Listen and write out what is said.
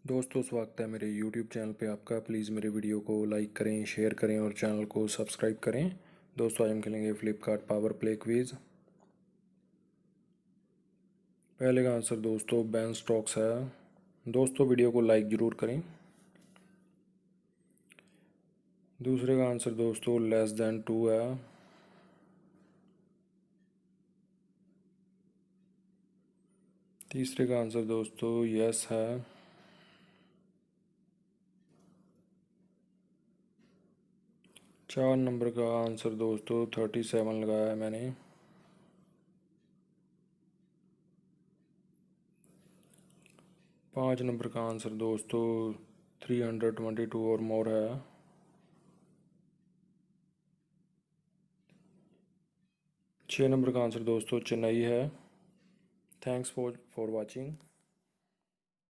दोस्तों स्वागत है मेरे YouTube चैनल पे आपका। प्लीज़ मेरे वीडियो को लाइक करें, शेयर करें और चैनल को सब्सक्राइब करें। दोस्तों आज हम खेलेंगे फ्लिपकार्ट पावर प्ले क्विज़। पहले का आंसर दोस्तों बैन स्टॉक्स है। दोस्तों वीडियो को लाइक ज़रूर करें। दूसरे का आंसर दोस्तों लेस देन 2 है। तीसरे का आंसर दोस्तों यस है। चार नंबर का आंसर दोस्तों 37 लगाया है मैंने। पाँच नंबर का आंसर दोस्तों 322 और मोर है। छः नंबर का आंसर दोस्तों चेन्नई है। Thanks for watching.